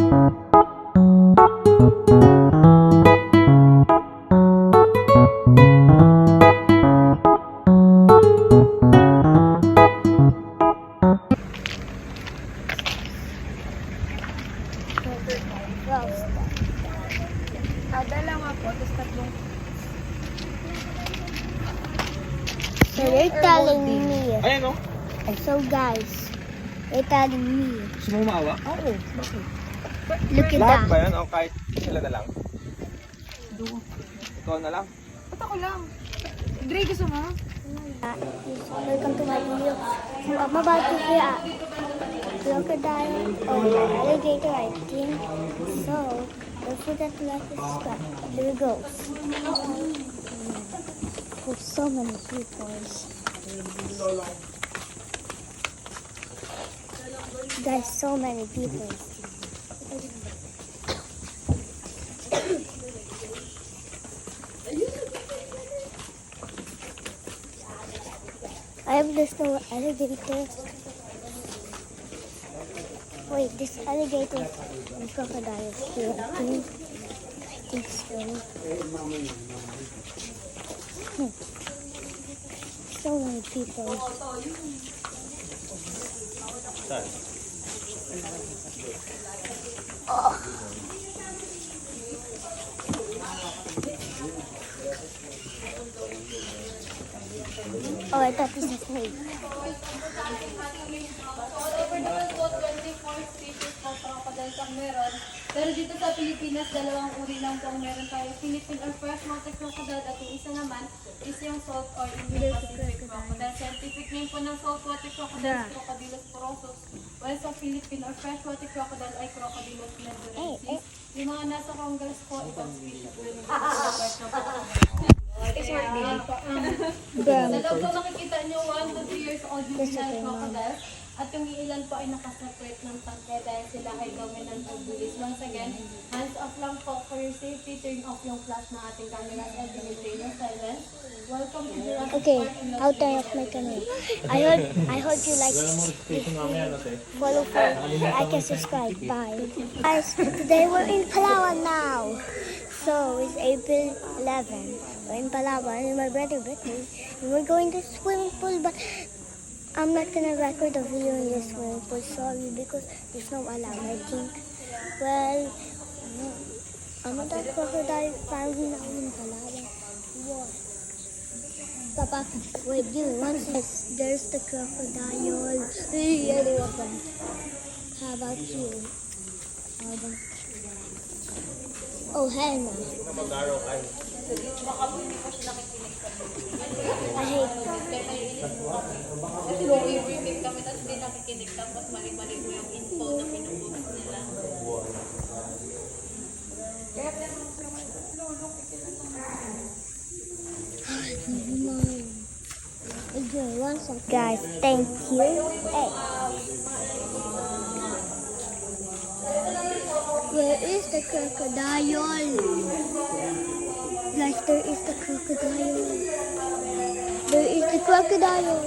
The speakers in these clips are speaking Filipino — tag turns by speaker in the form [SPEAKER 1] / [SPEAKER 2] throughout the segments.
[SPEAKER 1] Kada lang ako, tapos tatlong.
[SPEAKER 2] So they're telling me.
[SPEAKER 3] Ayan o.
[SPEAKER 2] So guys, they're telling me.
[SPEAKER 3] Gusto mo maawa?
[SPEAKER 1] Oo. Bakit?
[SPEAKER 2] Look at
[SPEAKER 3] Lahat
[SPEAKER 2] that.
[SPEAKER 3] ba yan? O kahit sila na lang?
[SPEAKER 1] Doon.
[SPEAKER 3] Ikaw na lang?
[SPEAKER 1] Ba't ako lang? Dre, gusto mo?
[SPEAKER 2] Welcome to my video. I'm about to see a crocodile or alligator, I think. So, don't forget to like and subscribe. Here we go. There's so many people. There's so many people. I have this no alligator. Wait, this alligator and crocodile is here. I think so. So many people. Oh, I thought this was snake.
[SPEAKER 4] Pero dito sa Pilipinas, dalawang uri lang po ang meron tayo. Philippine or freshwater crocodile at yung isa naman is yung salt or Indo-Pacific crocodile. Scientific name po ng saltwater crocodile is Crocodylus porosus. While sa Philippine or freshwater crocodile ay Crocodylus medurensis. Yung mga nasa Congress po, itong species po yung sa loob po makikita nyo 1 to 3 years old yung giant crocodiles. At yung ilan po ay nakaseparate ng tangke dahil sila ay dominant ovulis. Once again, hands off lang po for your safety. Turn off yung flash ng ating camera and maintain your silence. Welcome to Jurassic
[SPEAKER 2] Okay,
[SPEAKER 4] Park in
[SPEAKER 2] I'll turn off my camera. I heard you like follow for I can subscribe. Bye. Guys, today we're in Palawan now. So it's April 11. We're in Palawan and my brother with me. And we're going to swimming pool, but I'm not gonna record a video in the swimming pool. Sorry, because there's no alarm. I think. Well, I'm at the crocodile farm now in Palawan. What? Papa, wait, give me one second. There's the crocodile. Hey, I don't want them. How about you? How about you? Oh, Hannah. I hate
[SPEAKER 4] Kasi nag-i-briefing kami tapos hindi nakikinig tapos mali-mali mo yung info na pinupost nila.
[SPEAKER 2] Okay, one second. Guys, thank you. Hey. Where is the crocodile? Guys, there is the crocodile. There is the crocodile.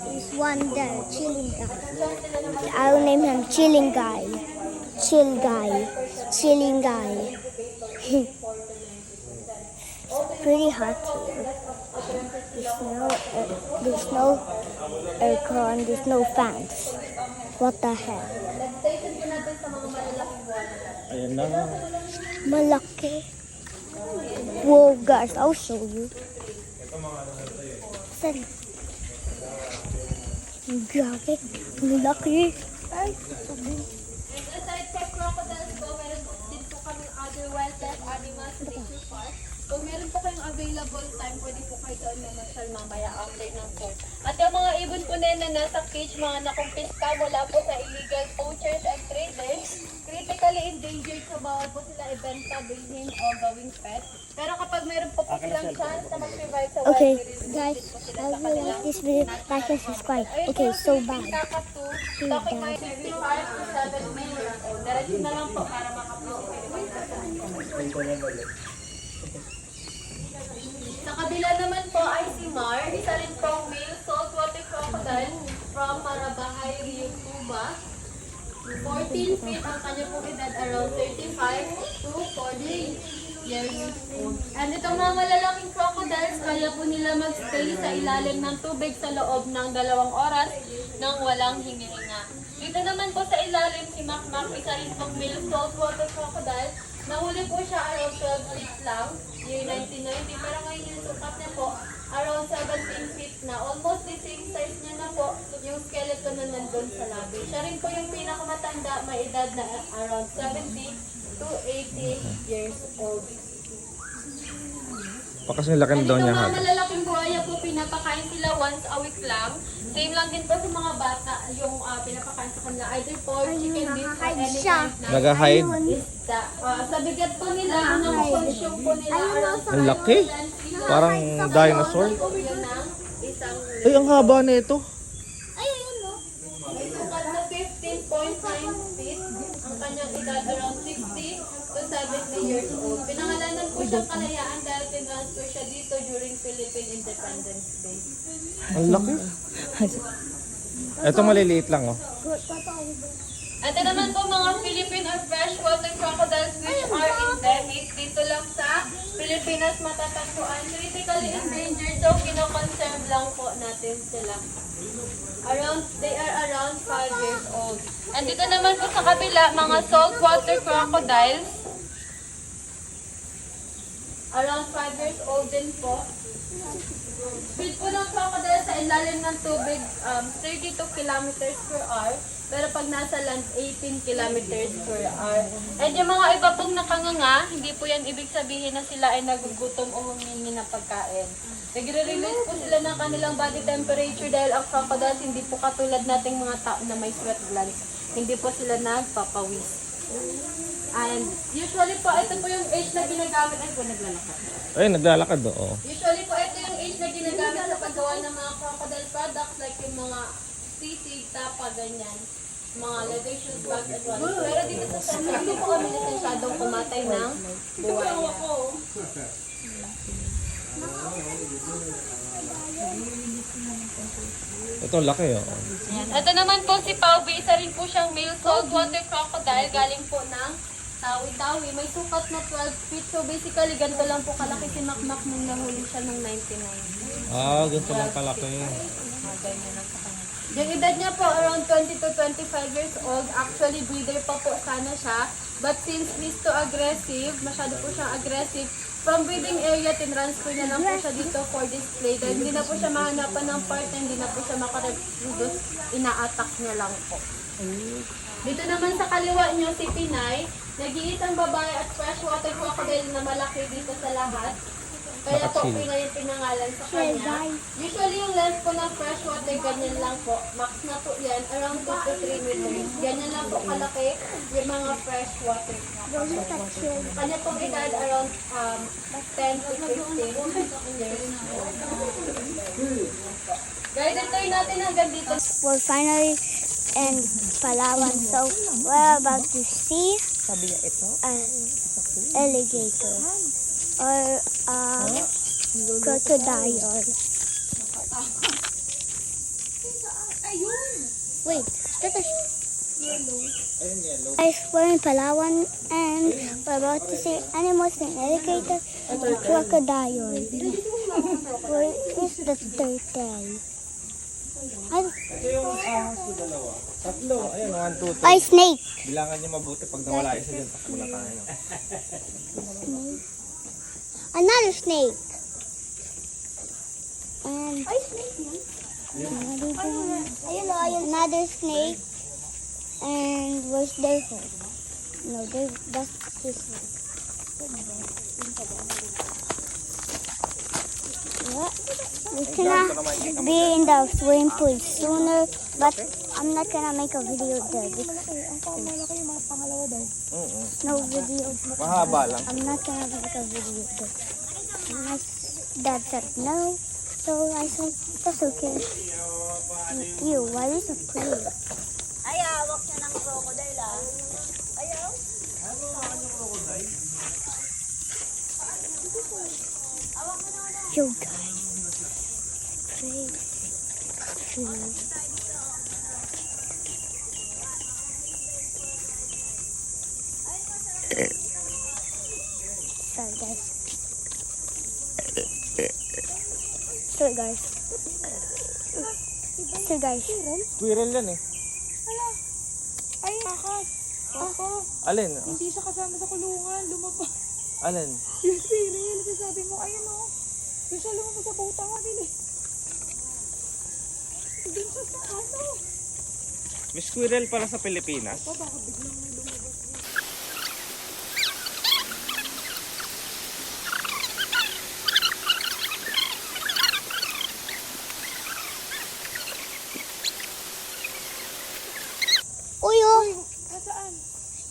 [SPEAKER 2] There's one there, chilling guy. I'll name him Chilling Guy. Chill Guy. Chilling Guy. It's pretty hot here. There's no aircon, there's no fans. What the hell?
[SPEAKER 3] Ayan na.
[SPEAKER 2] Malaki. Whoa, guys, I'll show you. Saan? Grabe, malaki. Ay, sabi.
[SPEAKER 4] Aside from crocodiles po, meron din po kami other wildlife animals sa nature park. Kung meron po kayong available time, pwede po kayo doon mamasyal mamaya after ng court. At yung mga ibon po na nasa cage, mga nakumpiska mula po sa illegal poachers and traders, critically endangered, so bawal po sila ibenta, bilhin o gawing pet. Pero kapag meron po silang chance na mag-survive sa wild,
[SPEAKER 2] Okay,
[SPEAKER 4] i-release
[SPEAKER 2] guys,
[SPEAKER 4] po sila
[SPEAKER 2] I
[SPEAKER 4] sa
[SPEAKER 2] will
[SPEAKER 4] kanilang
[SPEAKER 2] like this video, like and subscribe. Okay, so bye.
[SPEAKER 4] Talking my 3 hours to 7 minutes. Diretso na lang po para makaproceed kayo. Sa kabila naman po ay si Mar, isa rin pong male saltwater crocodile from Marabahay, Rio, Cuba. 14 feet ang kanya pong edad, around 35 to 40 years old. And itong mga malalaking crocodiles, kaya po nila magstay sa ilalim ng tubig sa loob ng 2 oras nang walang hingihinga. Dito naman po sa ilalim si Makmak, isa rin pong male saltwater crocodile. Nahuli po siya around 12 feet lang, year 1990, pero ngayon yung sukat niya po around 17 feet na. Almost the same size niya na po yung skeleton na nandun sa labi. Siya rin po yung pinakamatanda, may edad na around 70 to 80 years old.
[SPEAKER 3] Pakasing laki daw niya
[SPEAKER 4] Mga
[SPEAKER 3] haba.
[SPEAKER 4] malalaking buhaya po, pinapakain sila once a week lang. Same lang din po sa mga bata, yung pinapakain sa kanila, either pork, chicken, beef, or any kind na
[SPEAKER 3] Nag-hide.
[SPEAKER 4] isda. Sa bigat po nila, ang consume po nila around
[SPEAKER 3] Ang laki. Parang dinosaur.
[SPEAKER 4] yun ng isang
[SPEAKER 3] Ay, ang haba na ito.
[SPEAKER 4] may sukat na 15.9 feet. Ang kanyang edad around 60 to 70 years old. Pinangalanan po siyang Kalayaan dahil tinransfer siya dito during Philippine Independence Day.
[SPEAKER 3] Ang laki. Ito maliliit lang, oh.
[SPEAKER 4] Ito naman po mga Philippine or freshwater crocodiles which are endemic dito lang sa Pilipinas matatagpuan. Critically endangered, so kino-conserve lang po natin sila. They are around 5 years old. And dito naman po sa kabila, mga saltwater crocodiles. Around 5 years old din po. Speed po ng crocodile sa ilalim ng tubig, 32 kilometers per hour. Pero pag nasa land, 18 kilometers per hour. And yung mga iba pong nakanganga, hindi po yan ibig sabihin na sila ay nagugutom o humingi ng pagkain. Nagre-release po sila ng kanilang body temperature dahil ang crocodiles hindi po katulad nating mga tao na may sweat glands. Hindi po sila nagpapawis. And usually po, ito po yung age na ginagamit. Ay po, naglalakad.
[SPEAKER 3] Ay, naglalakad, oh.
[SPEAKER 4] Usually po, ito yung age na ginagamit sa paggawa ng mga crocodile products like yung mga sisig, tapa, ganyan. Mga leather shoes, bags, and wallets. Pero dito sa center, hindi po kami lisensyadong kumatay ng buhay niya.
[SPEAKER 3] Ito, laki, oh.
[SPEAKER 4] Ayan. Ito naman po si Paubi, isa rin po siyang male saltwater crocodile, galing po ng Tawi-Tawi. May sukat na 12 feet. So basically, ganito lang po kalaki si Makmak nung nahuli siya nung 99.
[SPEAKER 3] Ah, ganito lang kalaki.
[SPEAKER 4] Ganyan lang sa kanya. Yung edad niya po, around 20 to 25 years old. Actually, breeder pa po sana siya. But since he's too aggressive, masyado po siyang aggressive, from breeding area, tinransfer na lang po siya dito for display. Dahil hindi na po siya mahanapan ng partner, hindi na po siya makareproduce, ina-attack niya lang po. Dito naman sa kaliwa niyo si Pinay, nag-iisang babae at freshwater crocodile na malaki dito sa lahat. Kaya po
[SPEAKER 3] Nakachil.
[SPEAKER 4] Pinay yung pinangalan sa kanya. Usually yung length po ng freshwater, ganyan lang po. Max na po yan, around 2 to 3 meters. Ganyan lang po kalaki yung mga freshwater crocodile. Kanya pong edad around 10 to 15 years old. Guys, ito'y natin hanggang dito.
[SPEAKER 2] We're finally in Palawan, so we're about to see an alligator or a crocodile. Wait, that is guys, we're in Palawan and we're about to see animals like alligator and crocodile. Where is the turtle?
[SPEAKER 3] Tatlo. Ayun, 1, 2, 3.
[SPEAKER 2] Ay, snake.
[SPEAKER 3] Bilangan niyo mabuti pag nawala isa dyan. Takbo na tayo.
[SPEAKER 2] Another snake. And another snake. And where's their head? No, that's his head. Yeah. We're gonna be in the swimming pool sooner, but I'm not gonna make a video there because no video.
[SPEAKER 3] Mahaba lang.
[SPEAKER 2] I'm not gonna make a video there. And my dad said no, so I said that's okay. You, why is it pretty?
[SPEAKER 1] Ay, hawak niya ng crocodile ah. Ayaw.
[SPEAKER 2] Yo guys. Great. Sorry guys. Sorry guys. Sorry guys.
[SPEAKER 3] Squirrel yan eh.
[SPEAKER 1] Ay, takas. Opo.
[SPEAKER 3] Alin?
[SPEAKER 1] Hindi siya kasama sa kulungan. Lumabas.
[SPEAKER 3] Alin?
[SPEAKER 1] Yung squirrel. Sabi mo, ayun o. Doon siya lumabas sa buta nga din eh. Doon siya sa ano.
[SPEAKER 3] May squirrel pala sa Pilipinas.
[SPEAKER 1] O, baka biglang may lumabas.
[SPEAKER 2] Uy, oh.
[SPEAKER 1] Nasaan?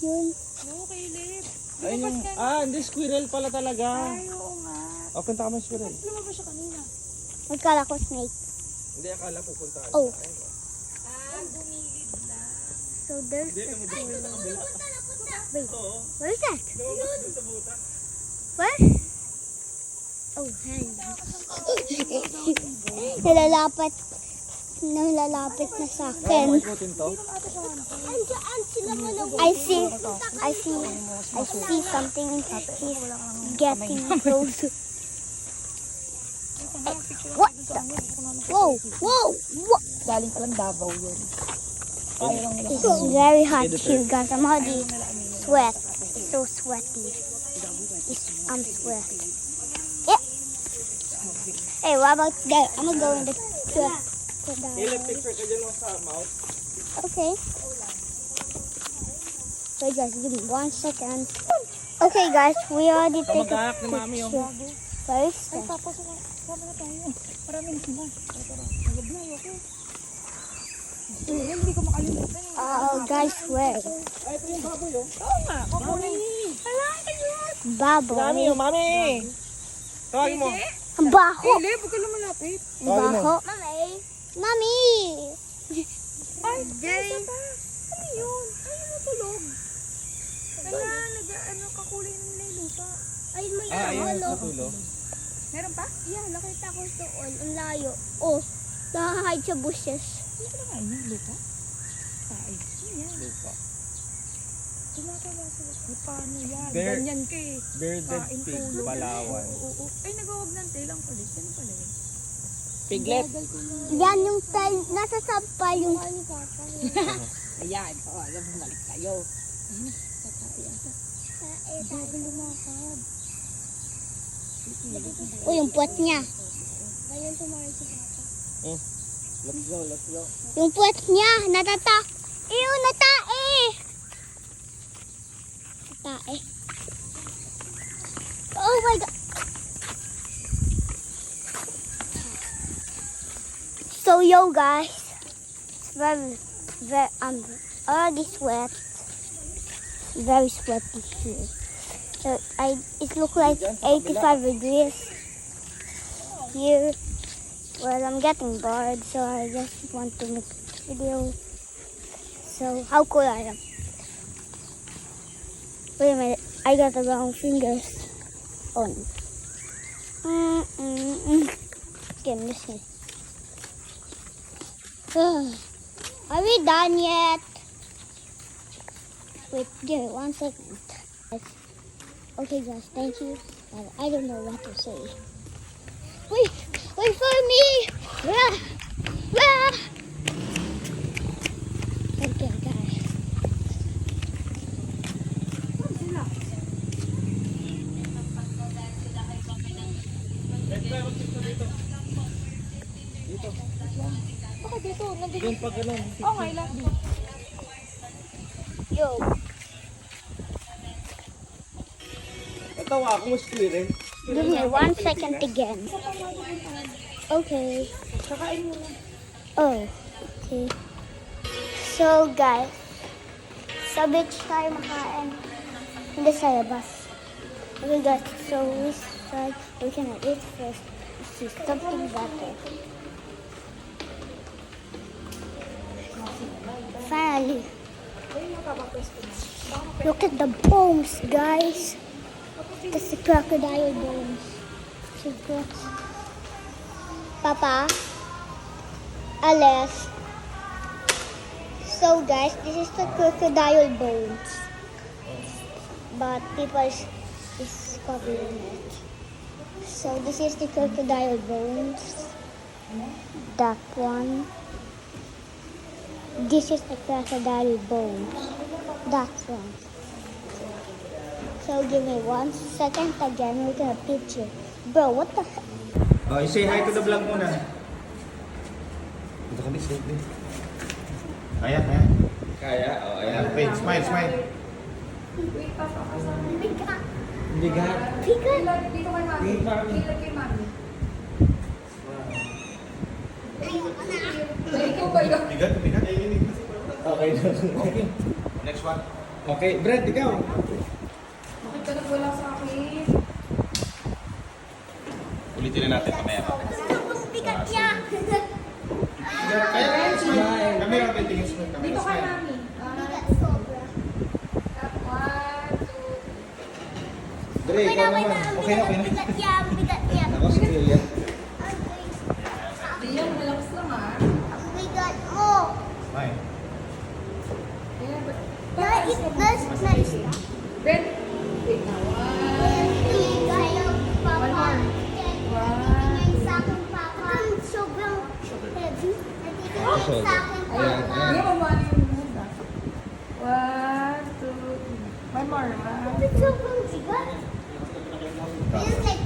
[SPEAKER 2] Yun.
[SPEAKER 1] No, Caleb.
[SPEAKER 3] Ayun yung... hindi squirrel pala talaga.
[SPEAKER 1] Ay, oo nga.
[SPEAKER 3] O, punta ka mo squirrel.
[SPEAKER 1] Lumabas siya kanina.
[SPEAKER 2] Magkala ko snake.
[SPEAKER 3] Hindi, akala pupunta ka.
[SPEAKER 2] Oh.
[SPEAKER 1] Bumilid lang.
[SPEAKER 2] So there's
[SPEAKER 3] Hindi, tumutulong sa kabila.
[SPEAKER 2] Wait, where is that?
[SPEAKER 3] Lumabas sa buta.
[SPEAKER 2] Where? Oh, hand. Nalalapit. Nalalapit na sa akin.
[SPEAKER 3] Ikutin to.
[SPEAKER 2] I see something. He's getting close. What? Whoa, whoa, what?
[SPEAKER 1] Galing palang Davao yun.
[SPEAKER 2] It's very hot here, guys. I'm already sweat. It's so sweaty. I'm sweating. Yeah. Hey, what about that? I'm gonna go in the
[SPEAKER 3] Caleb, picture ka dyan sa mouth.
[SPEAKER 2] Okay. Wait, guys, give me 1 second. Okay, guys, we already take a
[SPEAKER 3] Kamag-anak ni mami yung...
[SPEAKER 2] picture. Very
[SPEAKER 1] Ay,
[SPEAKER 2] sad.
[SPEAKER 1] papasok na. Sama na tayo. Marami na sila. Nagablay ako. Hindi ko makalimutan eh.
[SPEAKER 2] Guys, where?
[SPEAKER 3] Ay, ito yung baboy oh.
[SPEAKER 1] Oo nga, kukunin. Hala, kayo.
[SPEAKER 3] Mami,
[SPEAKER 2] Baboy.
[SPEAKER 3] mami! Tawagin mo.
[SPEAKER 2] Ang baho.
[SPEAKER 1] Caleb, huwag ka lumalapit.
[SPEAKER 2] Ang baho. Mami!
[SPEAKER 1] Ay, Jay. Ano yun? Ay, natulog. Wala, kakulay na yung lupa.
[SPEAKER 2] Ay, may
[SPEAKER 3] Ayan, natulog.
[SPEAKER 1] Meron pa?
[SPEAKER 2] Yeah, nakita ko doon. Ang layo. Oh, nakahide sa bushes.
[SPEAKER 1] Ano ka na yun? Lupa? Tayo. Yan.
[SPEAKER 3] Lupa.
[SPEAKER 1] Tumatala sila. Ay, paano yan?
[SPEAKER 3] Bear-
[SPEAKER 1] Ganyan ka eh.
[SPEAKER 3] Bearded
[SPEAKER 1] Kain
[SPEAKER 3] pig,
[SPEAKER 1] tulog.
[SPEAKER 3] Palawan.
[SPEAKER 1] Oo. Ay, nagawag ng telang ulit. Yan pala yun.
[SPEAKER 3] Piglet.
[SPEAKER 2] Yan yung tail. Nasa sampal yung...
[SPEAKER 1] Ayan. Oo, alam mo, balik tayo. Bagal lumakad.
[SPEAKER 2] Oh, yung puwet niya.
[SPEAKER 3] Let's go, let's go.
[SPEAKER 2] Yung puwet niya. Natata. Ew, natae. Natae. Oh my God. So, yo, guys. It's very, already sweat. Very sweaty here. So, it looks like 85 degrees here. Well, I'm getting bored, so I just want to make a video. So, how cool I am. Wait a minute, I got the wrong fingers on. Okay, I'm missing. Are we done yet? Wait, give me 1 second. Okay, guys, thank you. But I don't know what to say. Wait for me! Ah! Ah! Okay, guys.
[SPEAKER 1] Bakit dito? Nandito.
[SPEAKER 3] Yung pag ganun.
[SPEAKER 1] Oo nga, ilang dito.
[SPEAKER 2] Yo.
[SPEAKER 3] Natawa ako mo squirrel.
[SPEAKER 2] Give me 1 second again. Okay.
[SPEAKER 1] Kakain mo lang.
[SPEAKER 2] Oh, okay. So, guys, sa beach tayo makain. Hindi sa labas. Okay, guys, so we can eat first. See something better. Finally. Look at the bones, guys. That's the crocodile bones. Papa, Alice. So guys, this is the crocodile bones. But people is covering it. So this is the crocodile bones. That one. This is the crocodile bones. That one. So give me 1 second again. We're gonna picture. Bro, what the heck?
[SPEAKER 3] Oh, say hi to the vlog muna.
[SPEAKER 5] Dito kami, slide din.
[SPEAKER 3] Kaya, kaya. Kaya? Oh, ayan. Wait, smile, smile.
[SPEAKER 1] Wait, Papa, kasama.
[SPEAKER 2] Bigat.
[SPEAKER 3] Bigat.
[SPEAKER 2] Bigat.
[SPEAKER 1] Ilag dito kay Mami. Ilag kay Mami. Ay, ikaw ba yun?
[SPEAKER 3] Bigat, bigat. Okay. Okay. Next one. Okay, Brad, ikaw.
[SPEAKER 1] Bakit ka nagwala sa akin?
[SPEAKER 5] Ulitin na natin mamaya.
[SPEAKER 2] Bigat niya.
[SPEAKER 3] Kaya, smile. Kami lang tingin smile. Kami
[SPEAKER 1] Dito kay
[SPEAKER 3] smile.
[SPEAKER 1] Mami.
[SPEAKER 2] Bigat sobra.
[SPEAKER 1] 1, 2,
[SPEAKER 3] Dre, ikaw naman. Okay na, okay na.
[SPEAKER 2] Bigat niya. Bigat niya.
[SPEAKER 3] Ako si Julia.
[SPEAKER 1] Diyan, relax lang ah.
[SPEAKER 2] Ang bigat mo.
[SPEAKER 3] Smile.
[SPEAKER 1] Ayan,
[SPEAKER 2] Nice.
[SPEAKER 1] Ben, wait na. 1,
[SPEAKER 2] Ayaw, Papa.
[SPEAKER 1] One more.
[SPEAKER 2] Tingin sa akin, Papa. Sobrang heavy. Tingin sa akin, Papa.
[SPEAKER 1] Hindi mo mali yung mood ah. 1, 2, 3. One more.
[SPEAKER 2] Sobrang bigat. Feels like